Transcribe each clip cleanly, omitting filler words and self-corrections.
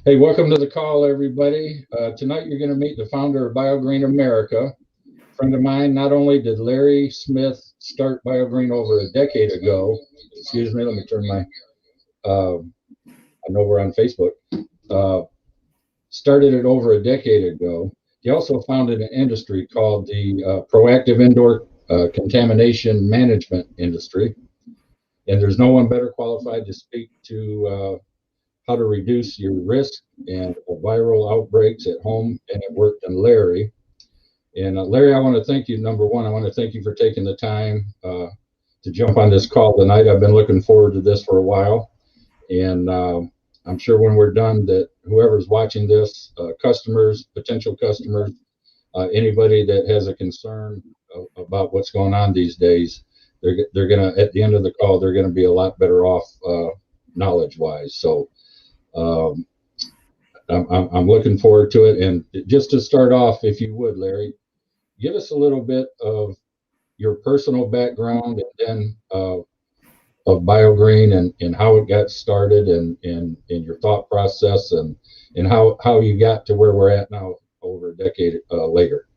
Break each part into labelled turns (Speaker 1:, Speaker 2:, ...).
Speaker 1: Hey, welcome to the call, everybody. Tonight you're going to meet the founder of Biogreen America. A friend of mine. Not only did Larry Smith start Biogreen over a decade ago, excuse me, let me turn my, I know we're on Facebook, started it over a decade ago. He also founded an industry called the Proactive Indoor Contamination Management industry. And there's no one better qualified to speak to how to reduce your risk and viral outbreaks at home and at work than Larry. And Larry, I want to thank you. Number one, I want to thank you for taking the time to jump on this call tonight. I've been looking forward to this for a while. And I'm sure when we're done that whoever's watching this, customers, potential customers, anybody that has a concern about what's going on these days, they're going to, at the end of the call, they're going to be a lot better off knowledge-wise. So I'm looking forward to it. And just to start off, if you would, Larry, give us a little bit of your personal background and then of Biogreen and how it got started and your thought process and how you got to where we're at now over a decade later.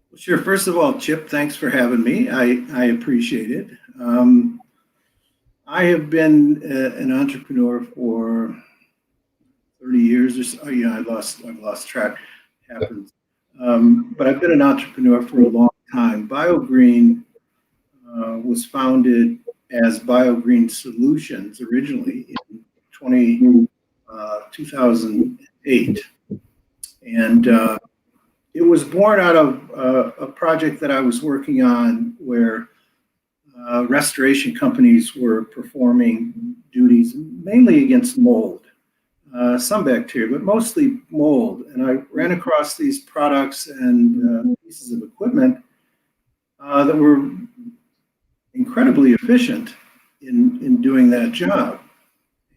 Speaker 2: Well, sure. First of all, Chip, thanks for having me. I appreciate it. I have been an entrepreneur for 30 years or so. Oh, yeah, I've lost track. It happens. But I've been an entrepreneur for a long time. Biogreen was founded as Biogreen Solutions originally in 2008. And it was born out of a project that I was working on where restoration companies were performing duties mainly against mold, some bacteria, but mostly mold. And I ran across these products and pieces of equipment that were incredibly efficient in doing that job.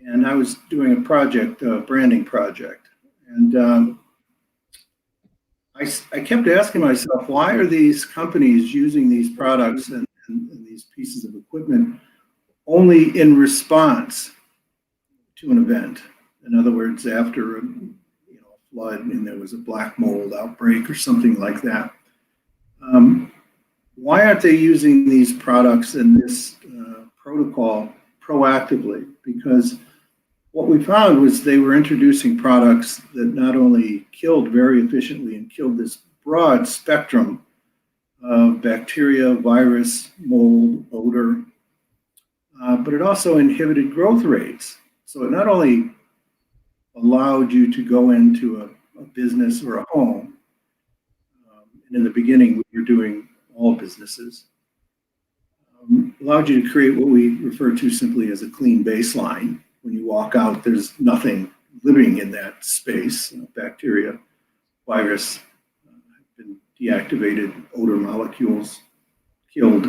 Speaker 2: And I was doing a project, a branding project. And I kept asking myself, why are these companies using these products and these pieces of equipment only in response to an event? In other words, after a flood and there was a black mold outbreak or something like that. Why aren't they using these products and this protocol proactively? Because what we found was they were introducing products that not only killed very efficiently and killed this broad spectrum of bacteria, virus, mold, odor, but it also inhibited growth rates. So it not only allowed you to go into a business or a home, and in the beginning we were doing all businesses, allowed you to create what we refer to simply as a clean baseline. When you walk out, there's nothing living in that space. Bacteria, virus, have been deactivated, odor molecules killed.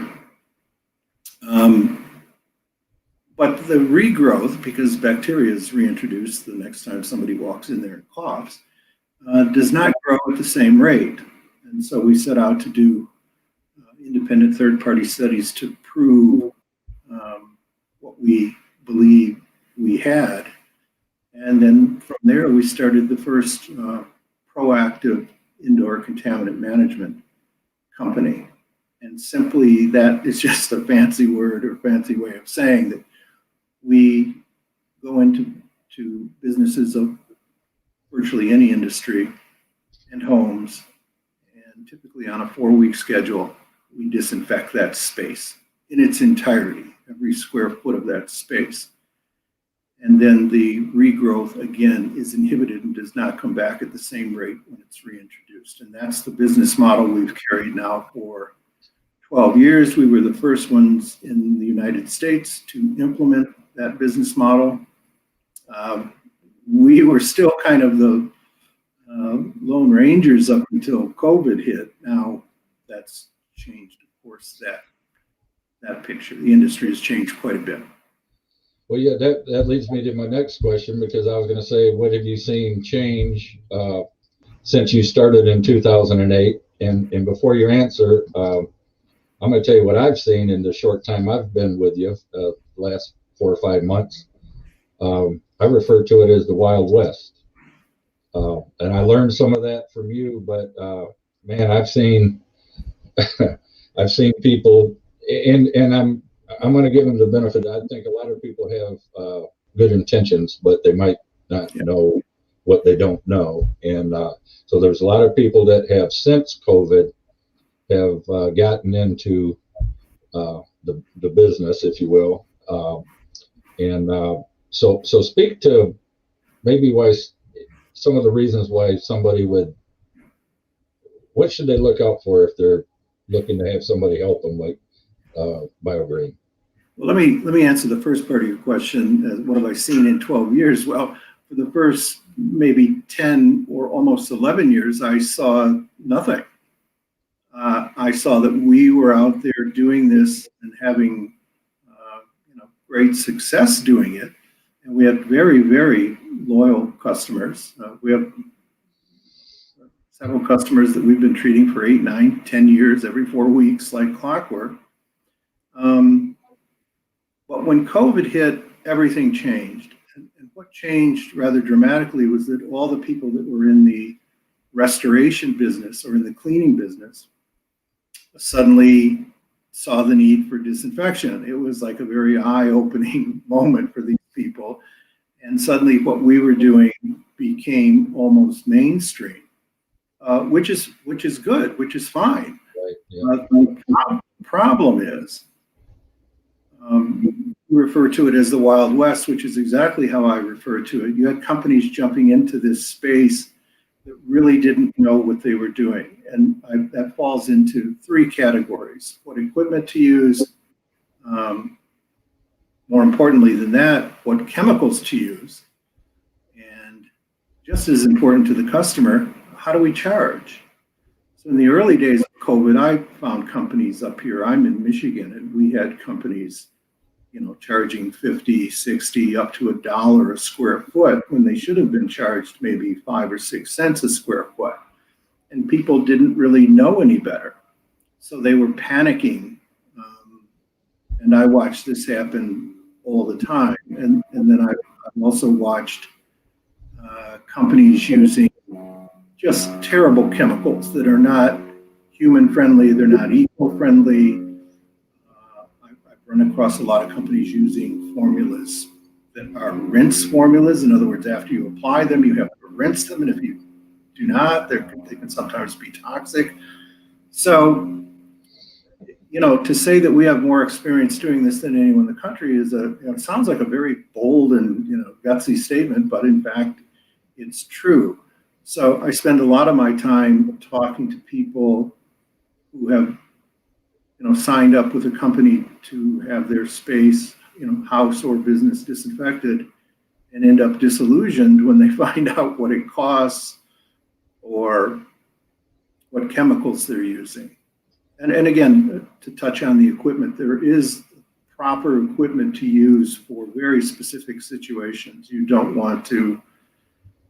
Speaker 2: But the regrowth, because bacteria is reintroduced the next time somebody walks in there and coughs, does not grow at the same rate. And so we set out to do independent third-party studies to prove what we believe we had. And then from there, we started the first proactive indoor contaminant management company. And simply that is just a fancy word or fancy way of saying that we go into businesses of virtually any industry and homes, and typically on a 4-week schedule, we disinfect that space in its entirety, every square foot of that space. And then the regrowth, again, is inhibited and does not come back at the same rate when it's reintroduced. And that's the business model we've carried now for 12 years. We were the first ones in the United States to implement that business model. We were still kind of the Lone Rangers up until COVID hit. Now that's changed, of course, that picture. The industry has changed quite a bit.
Speaker 1: Well, yeah, that leads me to my next question, because I was going to say, what have you seen change since you started in 2008? And before you answer, I'm going to tell you what I've seen in the short time I've been with you, last 4 or 5 months. I refer to it as the Wild West. And I learned some of that from you, but man, I've seen I've seen people, and I'm going to give them the benefit. I think a lot of people have good intentions, but they might not know what they don't know. And so there's a lot of people that have since COVID have gotten into the business, if you will. So speak to maybe why some of the reasons why somebody would, what should they look out for if they're looking to have somebody help them, like Biogreen?
Speaker 2: Well, let me answer the first part of your question. What have I seen in 12 years? Well, for the first maybe 10 or almost 11 years, I saw nothing. I saw that we were out there doing this and having great success doing it, and we had very, very loyal customers. We have several customers that we've been treating for 8, 9, 10 years, every 4 weeks, like clockwork. But when COVID hit, everything changed. And what changed rather dramatically was that all the people that were in the restoration business or in the cleaning business suddenly saw the need for disinfection. It was like a very eye-opening moment for these people. And suddenly what we were doing became almost mainstream, which is good, which is fine.
Speaker 1: Right, yeah.
Speaker 2: The problem is, we refer to it as the Wild West, which is exactly how I refer to it. You had companies jumping into this space that really didn't know what they were doing. And that falls into 3 categories: what equipment to use, more importantly than that, what chemicals to use, and just as important to the customer, how do we charge? So in the early days of COVID, I found companies up here. I'm in Michigan, and we had companies charging 50, 60, up to $1 a square foot when they should have been charged maybe 5 or 6 cents a square foot. And people didn't really know any better. So they were panicking. And I watched this happen all the time. And then I've also watched companies using just terrible chemicals that are not human friendly, they're not eco friendly. Run across a lot of companies using formulas that are rinse formulas. In other words, after you apply them, you have to rinse them. And if you do not, they can sometimes be toxic. So, to say that we have more experience doing this than anyone in the country is it sounds like a very bold and, gutsy statement, but in fact, it's true. So I spend a lot of my time talking to people who have signed up with a company to have their space, house or business disinfected, and end up disillusioned when they find out what it costs or what chemicals they're using. And again, to touch on the equipment, there is proper equipment to use for very specific situations. You don't want to,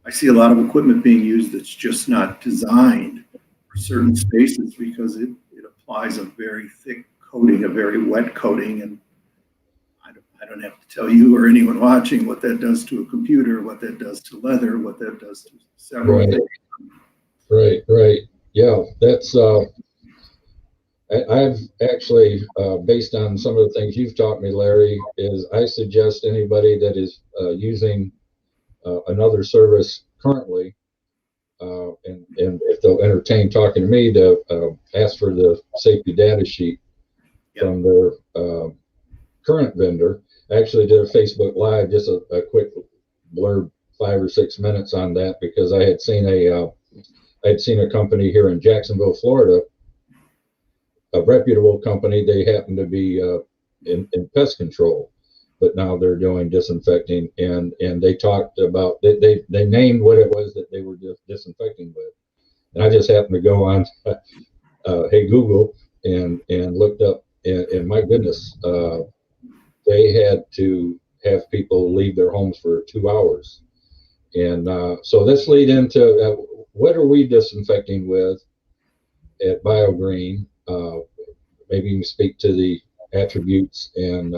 Speaker 2: I see a lot of equipment being used that's just not designed for certain spaces because it applies a very thick coating, a very wet coating, and I don't have to tell you or anyone watching what that does to a computer, what that does to leather, what that does to several things.
Speaker 1: Right. Yeah, that's I've actually, based on some of the things you've taught me, Larry, is I suggest anybody that is using another service currently, and if they'll entertain talking to me, to ask for the safety data sheet from their current vendor. I actually did a Facebook Live, just a quick blurb, 5 or 6 minutes on that, because I had seen a company here in Jacksonville, Florida, a reputable company. They happen to be in pest control, but now they're doing disinfecting, and they talked about, they named what it was that they were disinfecting with. And I just happened to go on Hey Google and looked up, and my goodness, they had to have people leave their homes for 2 hours. And so this lead into what are we disinfecting with at Biogreen? Maybe you can speak to the attributes and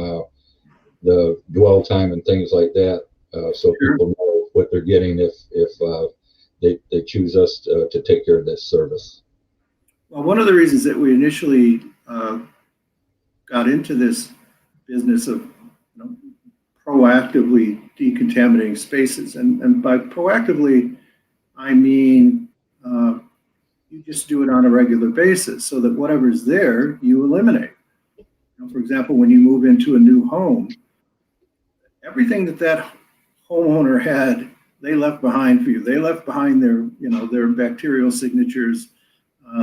Speaker 1: the dwell time and things like that. so
Speaker 2: Sure.
Speaker 1: people know what they're getting if they choose us to take care of this service.
Speaker 2: Well, one of the reasons that we initially got into this business of proactively decontaminating spaces, and by proactively, I mean you just do it on a regular basis so that whatever's there, you eliminate. For example, when you move into a new home, everything that homeowner had, they left behind for you. They left behind their bacterial signatures,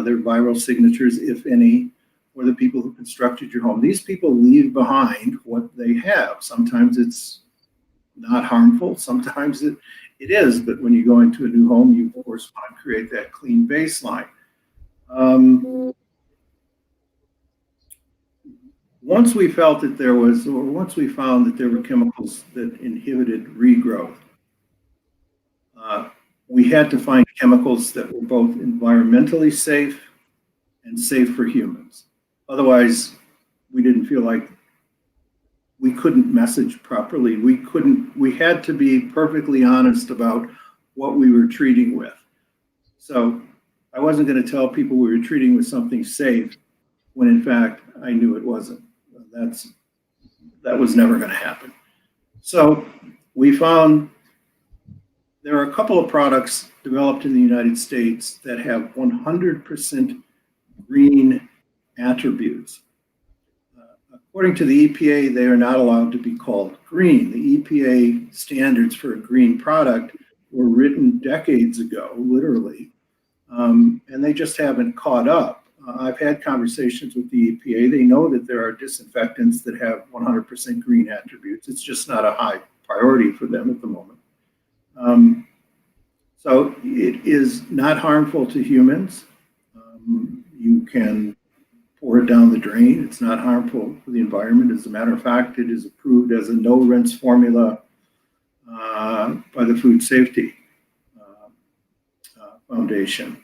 Speaker 2: their viral signatures, if any, or the people who constructed your home. These people leave behind what they have. Sometimes it's not harmful, sometimes it is, but when you go into a new home, you of course want to create that clean baseline. Once we found that there were chemicals that inhibited regrowth, we had to find chemicals that were both environmentally safe and safe for humans. Otherwise, we didn't feel like we couldn't message properly. We had to be perfectly honest about what we were treating with. So I wasn't going to tell people we were treating with something safe when in fact I knew it wasn't. That was never going to happen. So we found there are a couple of products developed in the United States that have 100% green attributes. According to the EPA, they are not allowed to be called green. The EPA standards for a green product were written decades ago, literally, and they just haven't caught up. I've had conversations with the EPA. They know that there are disinfectants that have 100% green attributes. It's just not a high priority for them at the moment. So it is not harmful to humans. You can pour it down the drain. It's not harmful for the environment. As a matter of fact, it is approved as a no-rinse formula by the Food Safety Foundation,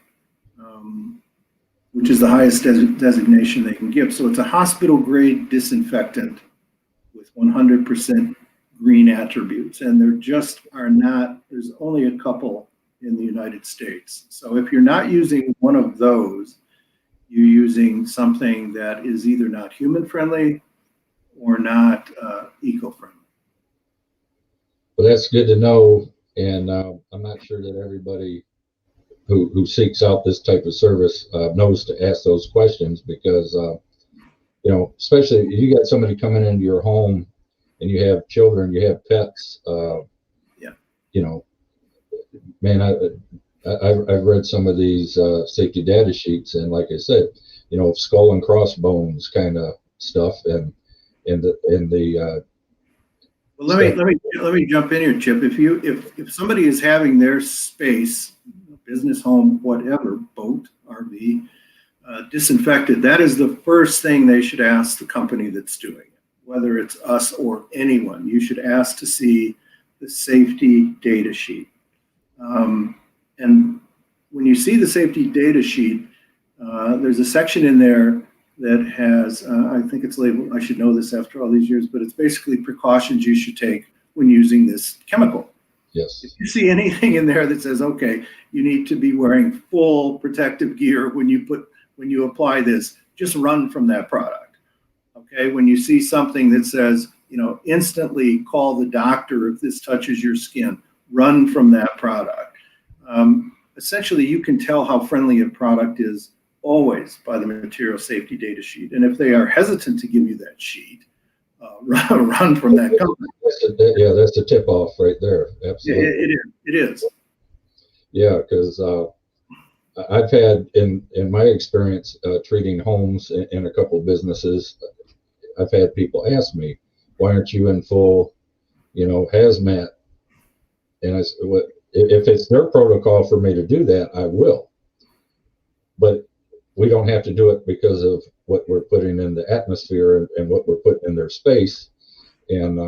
Speaker 2: which is the highest designation they can give. So it's a hospital-grade disinfectant with 100% green attributes, and there just are not, there's only a couple in the United States. So if you're not using one of those, you're using something that is either not human-friendly or not eco-friendly.
Speaker 1: Well, that's good to know, and I'm not sure that everybody who seeks out this type of service knows to ask those questions, because especially if you got somebody coming into your home and you have children, you have pets. Man, I've read some of these safety data sheets, and like I said, skull and crossbones kind of stuff, and the
Speaker 2: Well, let me jump in here, Chip. If somebody is having their space, business, home, whatever, boat, RV, disinfected, that is the first thing they should ask the company that's doing it, whether it's us or anyone. You should ask to see the safety data sheet. And when you see the safety data sheet, there's a section in there that has, I think it's labeled, I should know this after all these years, but it's basically precautions you should take when using this chemical.
Speaker 1: Yes.
Speaker 2: If you see anything in there that says, okay, you need to be wearing full protective gear when you apply this, just run from that product. Okay, when you see something that says, instantly call the doctor if this touches your skin, run from that product. Essentially, you can tell how friendly a product is always by the material safety data sheet. And if they are hesitant to give you that sheet, run from that company.
Speaker 1: That's the tip off right there. Absolutely.
Speaker 2: It is.
Speaker 1: Yeah, because I've had, in my experience treating homes in a couple of businesses, I've had people ask me, why aren't you in full, hazmat? And I said, well, if it's their protocol for me to do that, I will. But we don't have to do it because of what we're putting in the atmosphere and what we're putting in their space. And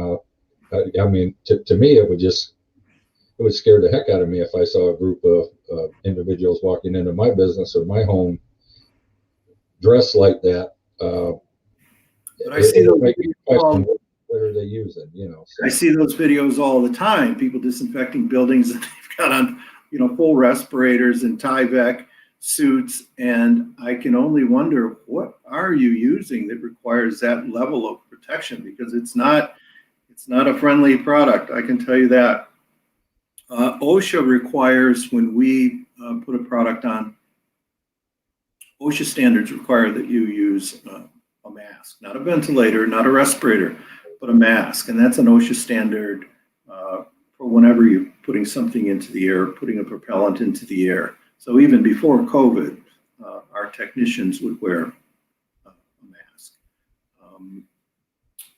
Speaker 1: I mean, to me, it would scare the heck out of me if I saw a group of individuals walking into my business or my home dressed like that.
Speaker 2: But I see those
Speaker 1: question, what are they using? using,
Speaker 2: I see those videos all the time. People disinfecting buildings and they've got on, full respirators and Tyvek suits, and I can only wonder, what are you using that requires that level of protection? Because it's not a friendly product, I can tell you that. OSHA requires, when we put a product on, OSHA standards require that you use a mask, not a ventilator, not a respirator, but a mask. And that's an OSHA standard for whenever you're putting something into the air, putting a propellant into the air. So even before COVID, our technicians would wear a mask.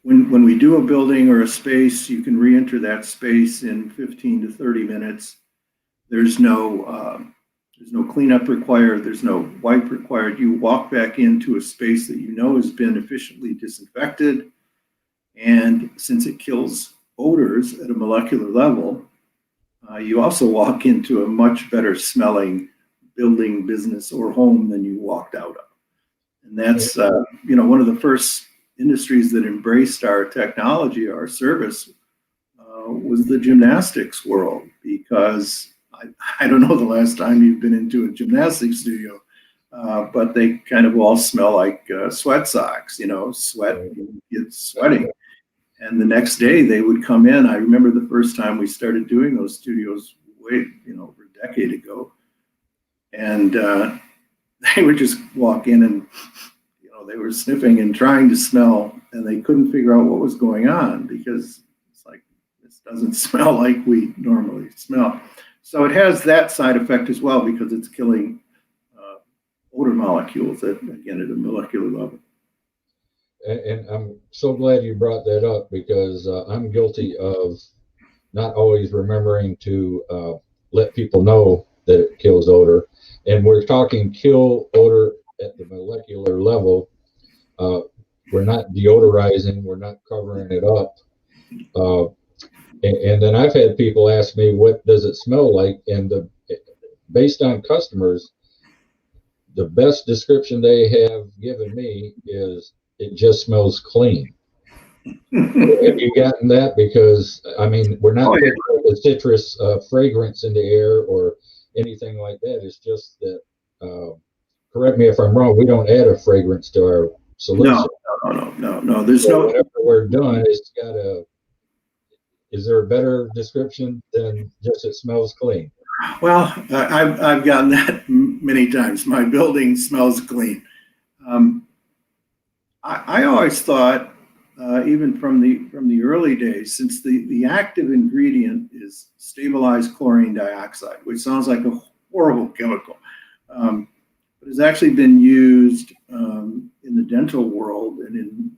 Speaker 2: When we do a building or a space, you can re-enter that space in 15 to 30 minutes. There's no cleanup required. There's no wipe required. You walk back into a space that you know has been efficiently disinfected. And since it kills odors at a molecular level, you also walk into a much better smelling building, business, or home than you walked out of. And that's, one of the first industries that embraced our technology, our service, was the gymnastics world, because I don't know the last time you've been into a gymnastics studio, but they kind of all smell like sweat socks, sweat, it's sweating. And the next day they would come in. I remember the first time we started doing those studios over a decade ago. And they would just walk in and, they were sniffing and trying to smell, and they couldn't figure out what was going on, because it's like, this doesn't smell like we normally smell. So it has that side effect as well, because it's killing odor molecules at a molecular level.
Speaker 1: And I'm so glad you brought that up, because I'm guilty of not always remembering to let people know that it kills odor. And we're talking kill odor at the molecular level. We're not deodorizing, we're not covering it up. And then I've had people ask me, what does it smell like? And based on customers, the best description they have given me is, it just smells clean. Have you gotten that? Because we're not putting the citrus fragrance in the air or anything like that. It's just that, correct me if I'm wrong, we don't add a fragrance to our solution.
Speaker 2: No. There's no.
Speaker 1: Whatever we're doing, it's got a. Is there a better description than just it smells clean?
Speaker 2: Well, I've gotten that many times. My building smells clean. I always thought, even from the early days, since the active ingredient is stabilized chlorine dioxide, which sounds like a horrible chemical, but has actually been used in the dental world and in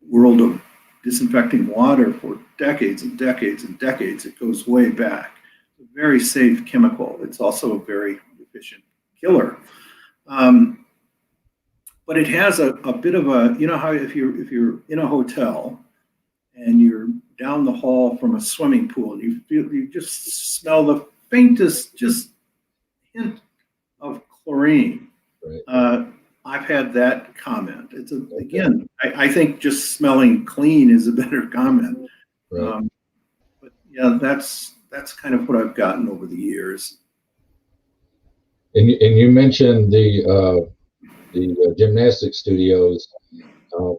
Speaker 2: the world of disinfecting water for decades and decades and decades. It goes way back. It's a very safe chemical. It's also a very efficient killer. But it has a bit of a, how if you're in a hotel and you're down the hall from a swimming pool and you just smell the faintest just hint of chlorine. Right. I've had that comment. It's again, I think just smelling clean is a better comment. Right. But yeah, that's kind of what I've gotten over the years.
Speaker 1: And you mentioned the gymnastics studios,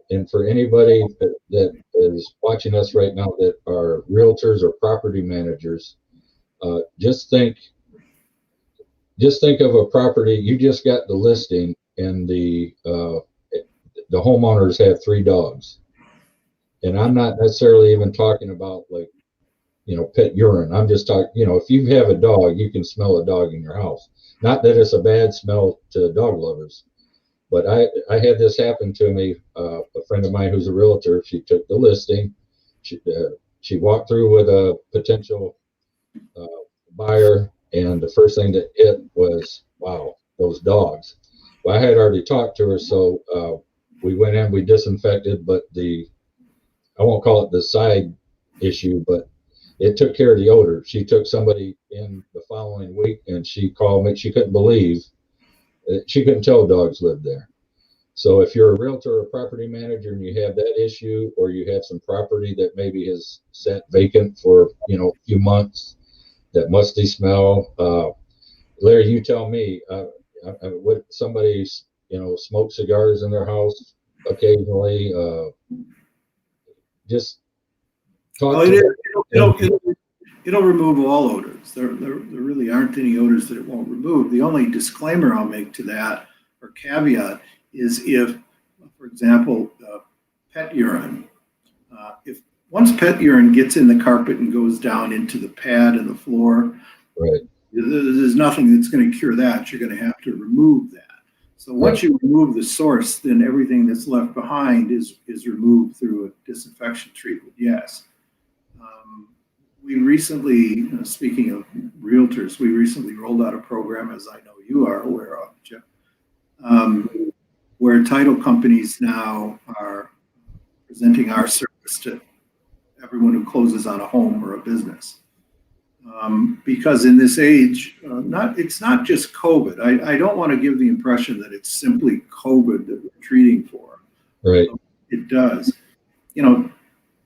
Speaker 1: and for anybody that is watching us right now that are realtors or property managers, just think of a property. You just got the listing, and the homeowners have 3 dogs, and I'm not necessarily even talking about pet urine. I'm just talking, if you have a dog, you can smell a dog in your house. Not that it's a bad smell to dog lovers, but I had this happen to me. A friend of mine who's a realtor, she took the listing. She walked through with a potential buyer, and the first thing that hit was, wow, those dogs. Well, I had already talked to her, so we went in, we disinfected, but I won't call it the side issue, but it took care of the odor. She took somebody in the following week, and she called me. She couldn't believe it. She couldn't tell dogs lived there. So if you're a realtor or property manager and you have that issue, or you have some property that maybe has sat vacant for, a few months, that musty smell, Larry, you tell me, would somebody, smoke cigars in their house occasionally? Just
Speaker 2: Well,
Speaker 1: talk to them.
Speaker 2: it'll remove all odors. There really aren't any odors that it won't remove. The only disclaimer I'll make to that, or caveat, is if, for example, pet urine, if once pet urine gets in the carpet and goes down into the pad and the floor,
Speaker 1: Right.
Speaker 2: there's nothing that's going to cure that. You're going to have to remove that. So once you remove the source, then everything that's left behind is removed through a disinfection treatment. Yes. We recently, speaking of realtors, we recently rolled out a program, as I know you are aware of, Jeff, where title companies now are presenting our service to everyone who closes on a home or a business. Because in this age, it's not just COVID. I don't want to give the impression that it's simply COVID that we're treating for.
Speaker 1: Right.
Speaker 2: It does.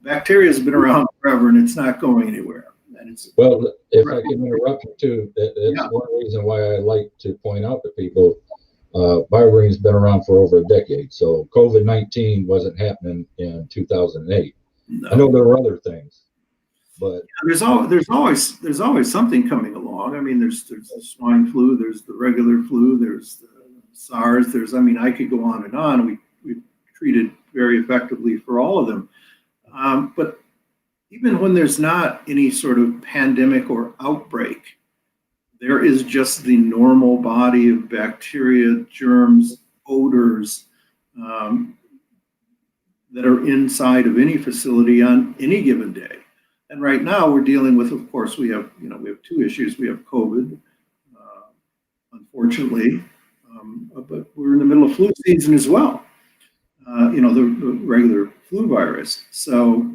Speaker 2: Bacteria has been around forever, and it's not going anywhere. And
Speaker 1: well, if I can interrupt you too, that's one reason why I like to point out to people, Biogreen's been around for over a decade. So COVID-19 wasn't happening in 2008. No. I know there were other things, but
Speaker 2: there's always something coming along. I mean, there's the swine flu, there's the regular flu, there's the SARS. I could go on and on. We treated very effectively for all of them. But even when there's not any sort of pandemic or outbreak, there is just the normal body of bacteria, germs, odors that are inside of any facility on any given day. And right now we're dealing with, of course, we have two issues. We have COVID, unfortunately, but we're in the middle of flu season as well. The regular flu virus. So,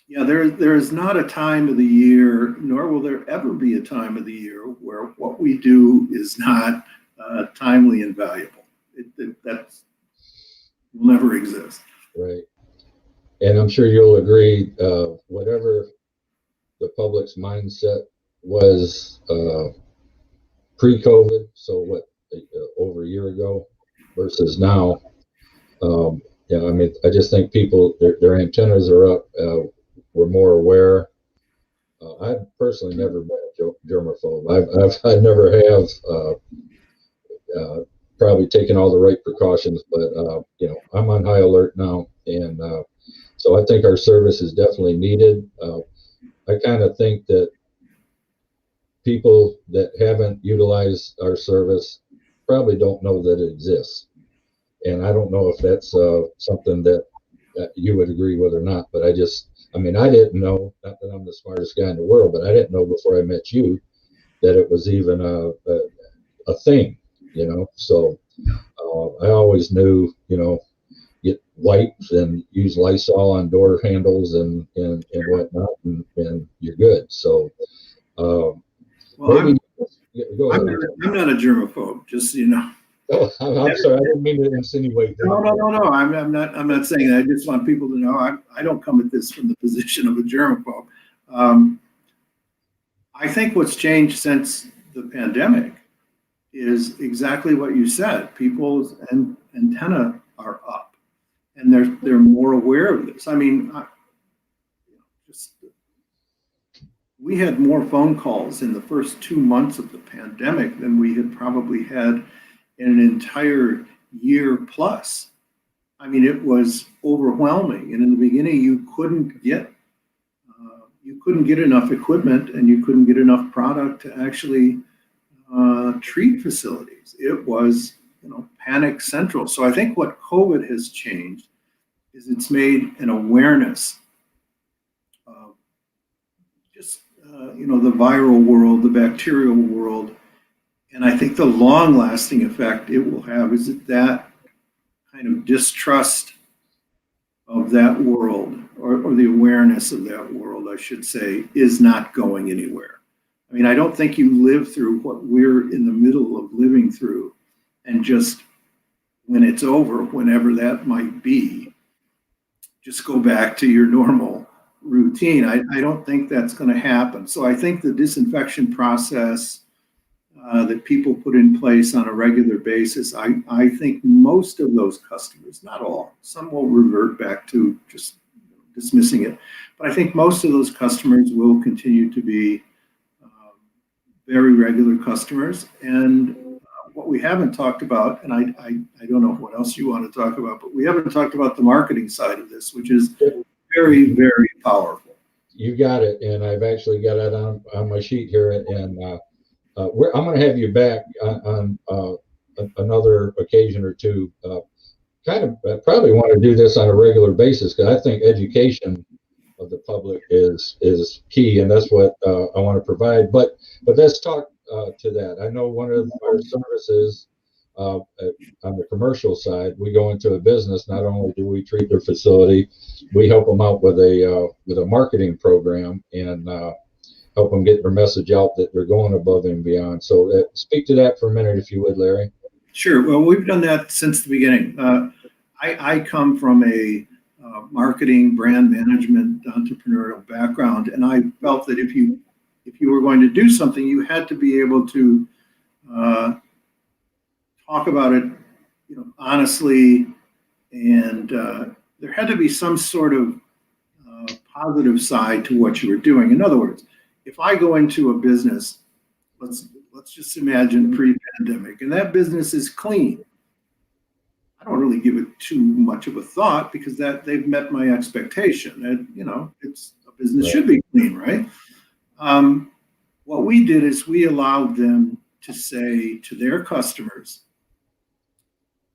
Speaker 2: there is not a time of the year, nor will there ever be a time of the year where what we do is not timely and valuable. That will never exist.
Speaker 1: Right. And I'm sure you'll agree, whatever the public's mindset was pre-COVID, so over a year ago versus now, I just think people, their antennas are up. We're more aware. I've personally never been a germaphobe. I never have. Probably taken all the right precautions, but I'm on high alert now, and so I think our service is definitely needed. I kind of think that people that haven't utilized our service probably don't know that it exists. And I don't know if that's something that you would agree with or not, but I didn't know, not that I'm the smartest guy in the world, but I didn't know before I met you that it was even a thing, So I always knew, get wipes and use Lysol on door handles and whatnot, and you're good. So,
Speaker 2: I'm not a germaphobe, just so you know.
Speaker 1: Oh, I'm sorry. I didn't mean to insinuate that.
Speaker 2: No. I'm not saying that. I just want people to know I don't come at this from the position of a germaphobe. I think what's changed since the pandemic is exactly what you said. People's antenna are up, and they're more aware of this. We had more phone calls in the first 2 months of the pandemic than we had probably had in an entire year plus. It was overwhelming. And in the beginning, you couldn't get enough equipment, and you couldn't get enough product to actually treat facilities. It was, panic central. So I think what COVID has changed is it's made an awareness of just, the viral world, the bacterial world. And I think the long-lasting effect it will have is that kind of distrust of that world, or the awareness of that world, I should say, is not going anywhere. I don't think you live through what we're in the middle of living through and just when it's over, whenever that might be, just go back to your normal routine. I don't think that's going to happen. So I think the disinfection process that people put in place on a regular basis, I think most of those customers, not all, some will revert back to just dismissing it, but I think most of those customers will continue to be very regular customers. And what we haven't talked about, and I don't know what else you want to talk about, but we haven't talked about the marketing side of this, which is very, very powerful.
Speaker 1: You got it, and I've actually got it on my sheet here, and I'm going to have you back on another occasion or two. Probably want to do this on a regular basis because I think education of the public is key, and that's what I want to provide. But let's talk to that. I know one of our services on the commercial side, we go into a business. Not only do we treat their facility, we help them out with a marketing program and help them get their message out that they're going above and beyond. So speak to that for a minute, if you would, Larry.
Speaker 2: Sure. Well, we've done that since the beginning. I come from a marketing, brand management, entrepreneurial background, and I felt that if you were going to do something, you had to be able to talk about it, honestly, and there had to be some sort of positive side to what you were doing. In other words, if I go into a business, let's just imagine pre-pandemic, and that business is clean, I don't really give it too much of a thought because that they've met my expectation. And it's a business should be clean, right? What we did is we allowed them to say to their customers,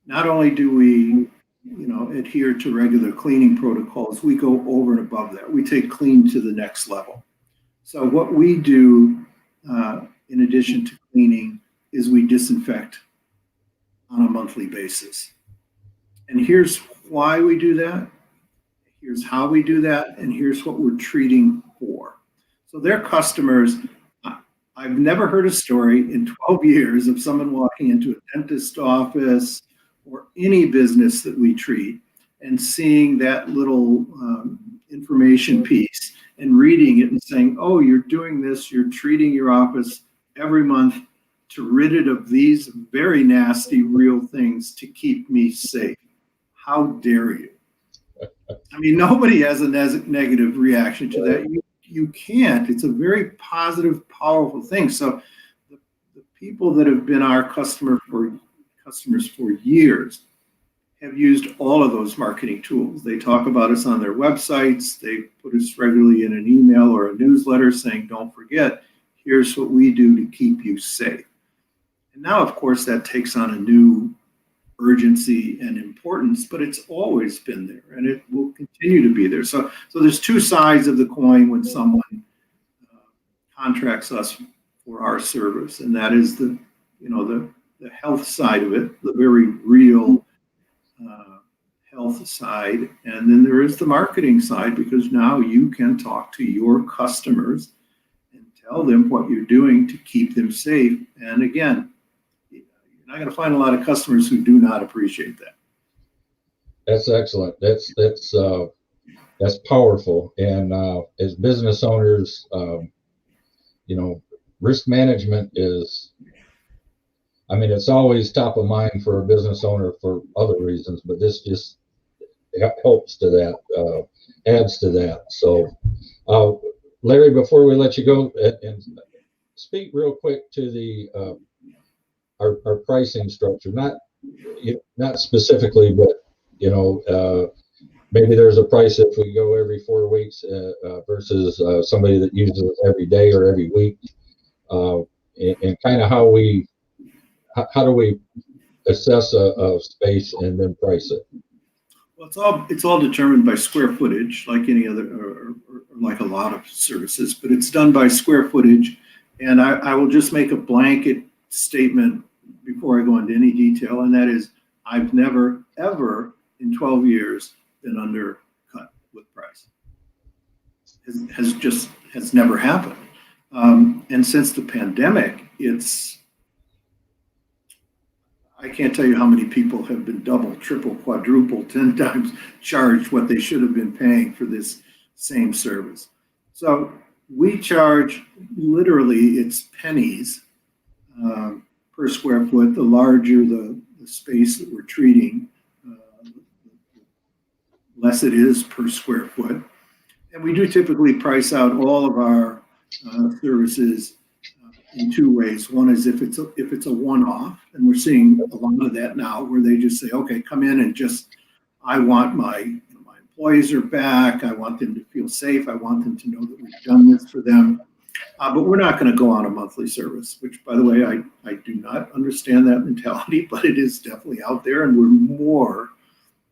Speaker 2: not only do we adhere to regular cleaning protocols, we go over and above that. We take clean to the next level. So what we do in addition to cleaning is we disinfect on a monthly basis. And here's why we do that, here's how we do that, and here's what we're treating for. So their customers, I've never heard a story in 12 years of someone walking into a dentist's office or any business that we treat and seeing that little information piece and reading it and saying, oh, you're doing this, you're treating your office every month to rid it of these very nasty real things to keep me safe. How dare you? I mean, nobody has a negative reaction to that. You can't. It's a very positive, powerful thing. So the people that have been our customers for years have used all of those marketing tools. They talk about us on their websites. They put us regularly in an email or a newsletter saying, don't forget, here's what we do to keep you safe. And now, of course, that takes on a new urgency and importance, but it's always been there and it will continue to be there. So there's two sides of the coin when someone contracts us for our service, and that is the health side of it, the very real health side, and then there is the marketing side, because now you can talk to your customers and tell them what you're doing to keep them safe. And again, not going to find a lot of customers who do not appreciate that.
Speaker 1: That's excellent. That's powerful. And as business owners, risk management is, it's always top of mind for a business owner for other reasons, but this just helps to that, adds to that. So, Larry, before we let you go, and speak real quick to the our pricing structure, not specifically, but maybe there's a price if we go every 4 weeks versus somebody that uses it every day or every week, and kind of how do we assess a space and then price it?
Speaker 2: Well, it's all determined by square footage, like any other, or like a lot of services, but it's done by square footage. And I will just make a blanket statement before I go into any detail, and that is, I've never, ever in 12 years been undercut with price. Has never happened. And since the pandemic, I can't tell you how many people have been double, triple, quadruple, 10 times charged what they should have been paying for this same service. So we charge literally it's pennies per square foot. The larger the space that we're treating, less it is per square foot. And we do typically price out all of our services in two ways. One is if it's a one-off, and we're seeing a lot of that now, where they just say, okay, come in and just, I want my employees are back. I want them to feel safe. I want them to know that we've done this for them. But we're not going to go on a monthly service, which, by the way, I do not understand that mentality, but it is definitely out there, and we're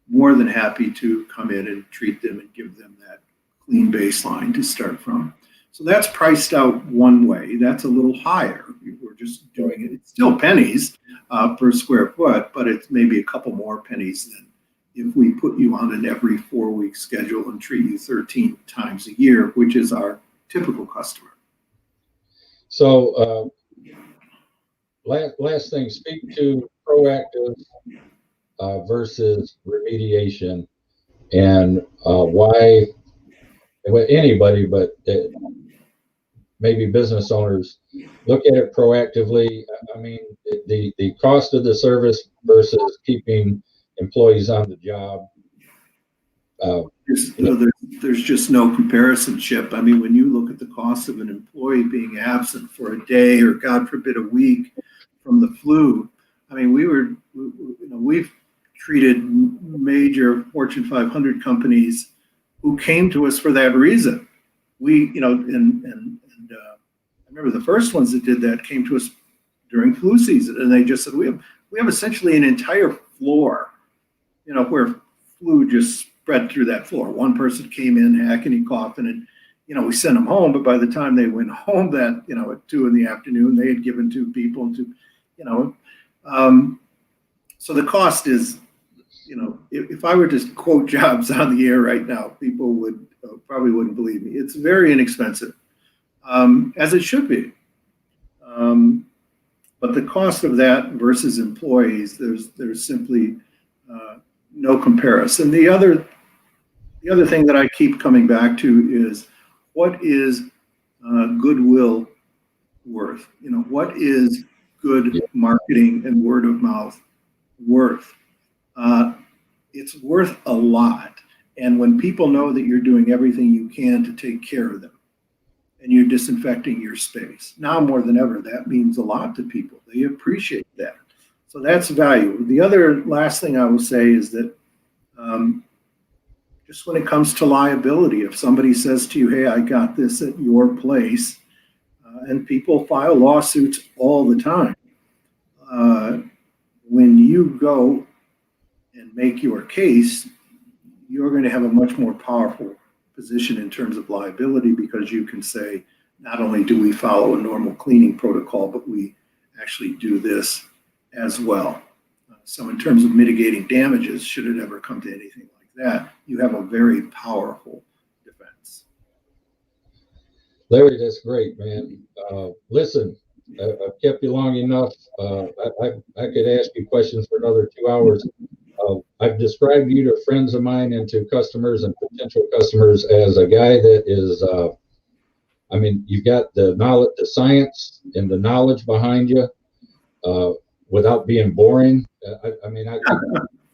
Speaker 2: more than happy to come in and treat them and give them that clean baseline to start from. So that's priced out one way. That's a little higher. We're just doing it. It's still pennies per square foot, but it's maybe a couple more pennies than if we put you on an every 4-week schedule and treat you 13 times a year, which is our typical customer.
Speaker 1: So last thing, speak to proactive versus remediation, and why anybody, but maybe business owners, look at it proactively. I mean, the cost of the service versus keeping employees on the job.
Speaker 2: There's just no comparison, Chip. I mean, when you look at the cost of an employee being absent for a day or, God forbid, a week from the flu, I mean, we've treated major Fortune 500 companies who came to us for that reason. I remember the first ones that did that came to us during flu season, and they just said, we have essentially an entire floor, where flu just spread through that floor. One person came in hacking and coughing, and we sent them home. But by the time they went home, that at 2 p.m, they had given 2 people, so the cost is, if I were to quote jobs on the air right now, people would probably wouldn't believe me. It's very inexpensive, as it should be. But the cost of that versus employees, there's simply no comparison. The other thing that I keep coming back to is, what is goodwill worth? What is good marketing and word of mouth worth? It's worth a lot. And when people know that you're doing everything you can to take care of them, and you're disinfecting your space, now more than ever, that means a lot to people. They appreciate that. So that's value. The other last thing I will say is that just when it comes to liability, if somebody says to you, hey, I got this at your place, and people file lawsuits all the time, when you go and make your case, you're going to have a much more powerful position in terms of liability, because you can say, not only do we follow a normal cleaning protocol, but we actually do this as well. So in terms of mitigating damages, should it ever come to anything like that, you have a very powerful defense.
Speaker 1: Larry, that's great, man. Listen, I've kept you long enough. I could ask you questions for another 2 hours. I've described you to friends of mine and to customers and potential customers as a guy that is, you've got the knowledge, the science and the knowledge behind you, without being boring. I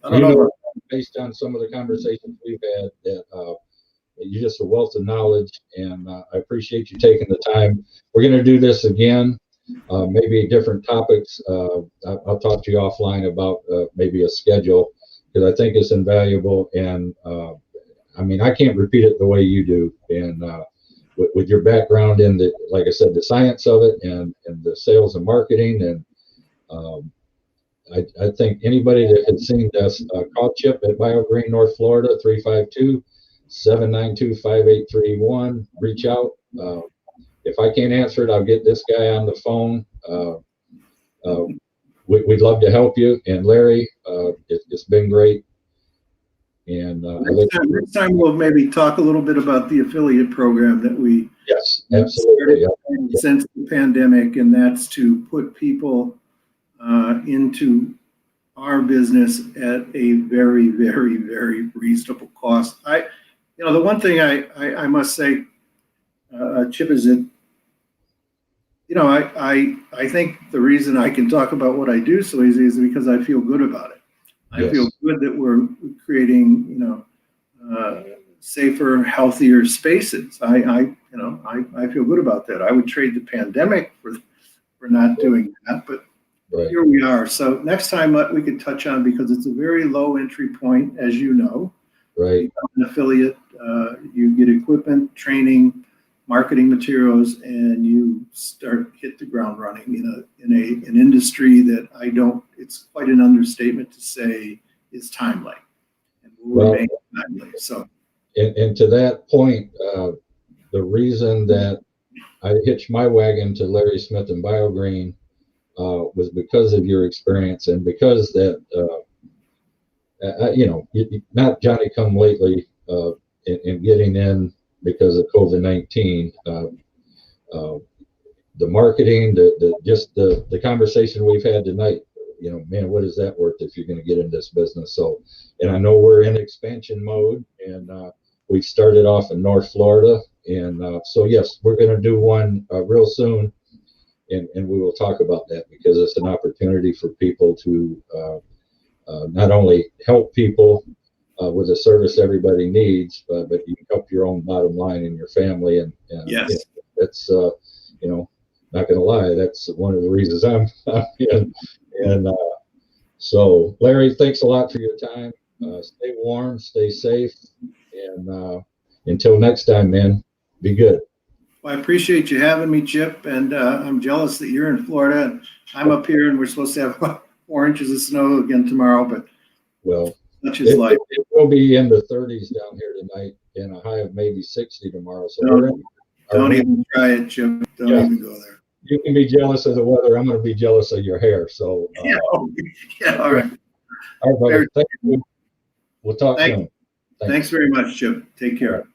Speaker 1: don't know, based on some of the conversations we've had, that you're just a wealth of knowledge, and I appreciate you taking the time. We're going to do this again, maybe different topics. I'll talk to you offline about maybe a schedule, because I think it's invaluable, and I can't repeat it the way you do, and with your background in the, like I said, the science of it, and the sales and marketing, and I think anybody that had seen this, call Chip at Biogreen, North Florida, 352-792-5831. Reach out. If I can't answer it, I'll get this guy on the phone. We'd love to help you. And Larry, it's been great. And
Speaker 2: next time we'll maybe talk a little bit about the affiliate program that we
Speaker 1: absolutely
Speaker 2: since the pandemic, and that's to put people into our business at a very, very, very reasonable cost. The one thing I must say, Chip, is that, I think the reason I can talk about what I do so easy is because I feel good about it. I feel good that we're creating, safer, healthier spaces. I feel good about that. I would trade the pandemic for not doing that, but here we are. So next time we could touch on, because it's a very low entry point, as you know.
Speaker 1: Right.
Speaker 2: You become an affiliate, you get equipment, training, marketing materials, and you hit the ground running in an industry that it's quite an understatement to say is timely and will remain timely. So,
Speaker 1: and to that point, the reason that I hitched my wagon to Larry Smith and Biogreen was because of your experience, and because that not Johnny come lately in getting in because of COVID-19. The marketing, the conversation we've had tonight, man, what is that worth if you're going to get in this business? So, and I know we're in expansion mode, and we started off in North Florida, and so yes, we're going to do one real soon, and we will talk about that, because it's an opportunity for people to not only help people with a service everybody needs, but you can help your own bottom line and your family, and
Speaker 2: yes,
Speaker 1: that's not going to lie, that's one of the reasons I'm in. And so, Larry, thanks a lot for your time. Stay warm, stay safe, and until next time, man, be good.
Speaker 2: Well, I appreciate you having me, Chip, and I'm jealous that you're in Florida and I'm up here, and we're supposed to have about 4 inches of snow again tomorrow, but such is life.
Speaker 1: It will be in the 30s down here tonight, and a high of maybe 60 tomorrow. So
Speaker 2: don't even try it, Chip. Don't even go there.
Speaker 1: You can be jealous of the weather. I'm going to be jealous of your hair. So
Speaker 2: all right.
Speaker 1: All right, buddy. Thank you. We'll talk soon.
Speaker 2: Thanks very much, Chip. Take care.